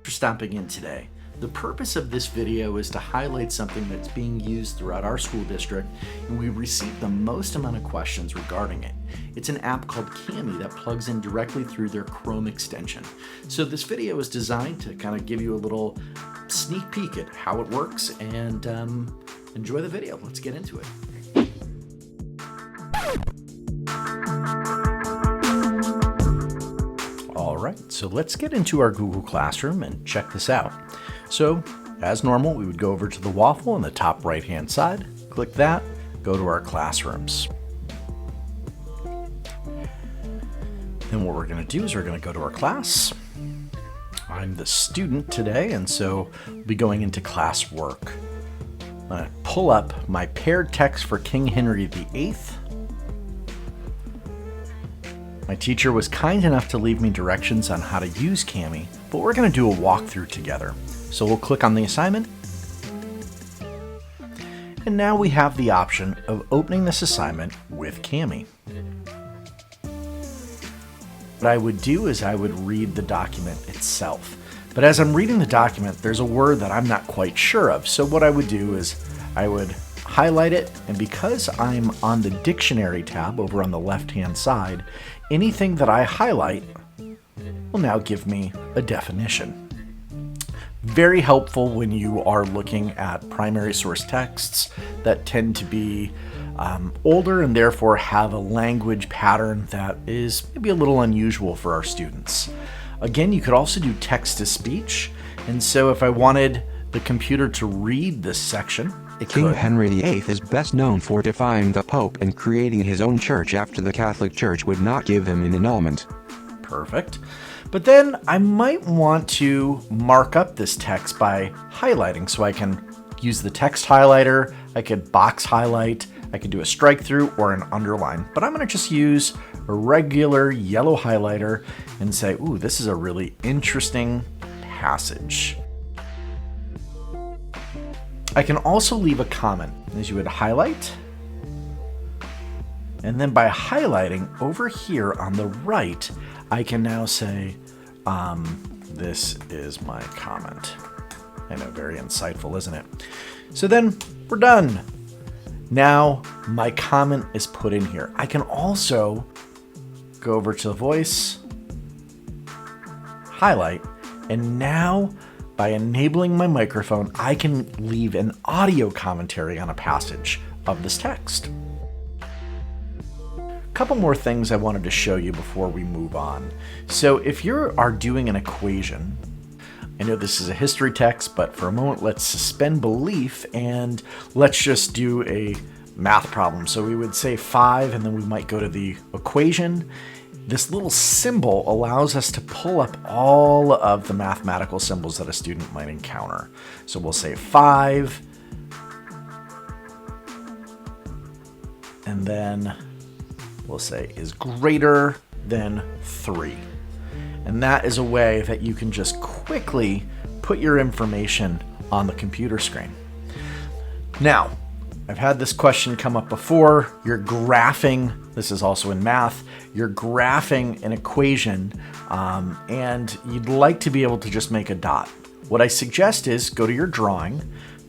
For stopping in today. The purpose of this video is to highlight something that's being used throughout our school district, and we received the most amount of questions regarding it. It's an app called Kami that plugs in directly through their Chrome extension. So this video is designed to kind of give you a little sneak peek at how it works, and enjoy the video. Let's get into it. All right, so let's get into our Google Classroom and check this out. So, as normal, we would go over to the waffle on the top right-hand side, click that, go to our classrooms. Then what we're going to do is we're going to go to our class. I'm the student today, and so we'll be going into classwork. I'm going to pull up my paired text for King Henry VIII. My teacher was kind enough to leave me directions on how to use Kami, but we're going to do a walkthrough together. So we'll click on the assignment. And now we have the option of opening this assignment with Kami. What I would do is I would read the document itself. But as I'm reading the document, there's a word that I'm not quite sure of. So what I would do is I would highlight it, and because I'm on the dictionary tab over on the left-hand side, anything that I highlight will now give me a definition. Very helpful when you are looking at primary source texts that tend to be older and therefore have a language pattern that is maybe a little unusual for our students. Again, you could also do text-to-speech, and so if I wanted the computer to read this section, King Henry VIII is best known for defying the Pope and creating his own church after the Catholic Church would not give him an annulment. Perfect. But then I might want to mark up this text by highlighting, so I can use the text highlighter, I could box highlight, I could do a strike through or an underline. But I'm going to just use a regular yellow highlighter and say, ooh, this is a really interesting passage. I can also leave a comment, as you would highlight, and then by highlighting over here on the right, I can now say, this is my comment. I know, very insightful, isn't it? So then we're done. Now my comment is put in here. I can also go over to the voice, highlight, and now by enabling my microphone, I can leave an audio commentary on a passage of this text. A couple more things I wanted to show you before we move on. So if you are doing an equation, I know this is a history text, but for a moment, let's suspend belief and let's just do a math problem. So we would say 5, and then we might go to the equation. This little symbol allows us to pull up all of the mathematical symbols that a student might encounter. So we'll say 5, and then we'll say is greater than 3. And that is a way that you can just quickly put your information on the computer screen. Now, I've had this question come up before. You're graphing, this is also in math, you're graphing an equation and you'd like to be able to just make a dot. What I suggest is go to your drawing,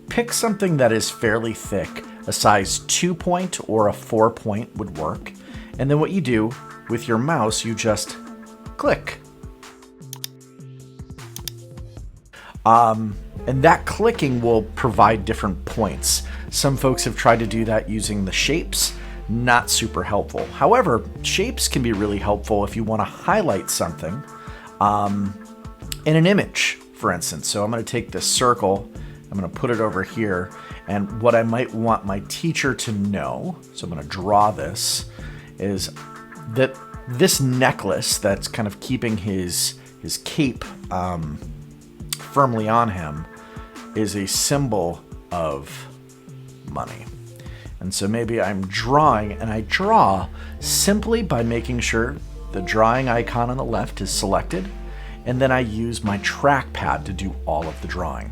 pick something that is fairly thick, a size 2-point or a 4-point would work. And then what you do with your mouse, you just click. And that clicking will provide different points. Some folks have tried to do that using the shapes, not super helpful. However, shapes can be really helpful if you want to highlight something in an image, for instance. So I'm going to take this circle, I'm going to put it over here, and what I might want my teacher to know, so I'm going to draw this, is that this necklace that's kind of keeping his cape firmly on him is a symbol of money. And so maybe I'm drawing, and I draw simply by making sure the drawing icon on the left is selected, and then I use my trackpad to do all of the drawing.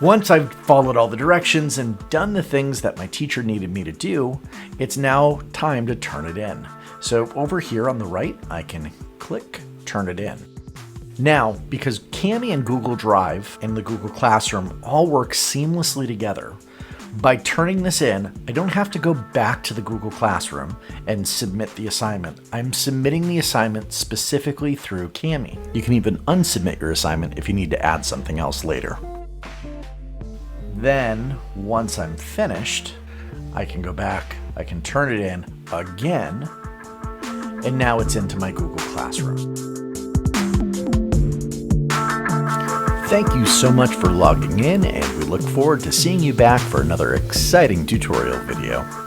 Once I've followed all the directions and done the things that my teacher needed me to do, it's now time to turn it in. So over here on the right, I can click Turn It In. Now, because Kami and Google Drive and the Google Classroom all work seamlessly together, by turning this in, I don't have to go back to the Google Classroom and submit the assignment. I'm submitting the assignment specifically through Kami. You can even unsubmit your assignment if you need to add something else later. Then, once I'm finished, I can go back, I can turn it in again, and now it's into my Google Classroom. Thank you so much for logging in, and we look forward to seeing you back for another exciting tutorial video.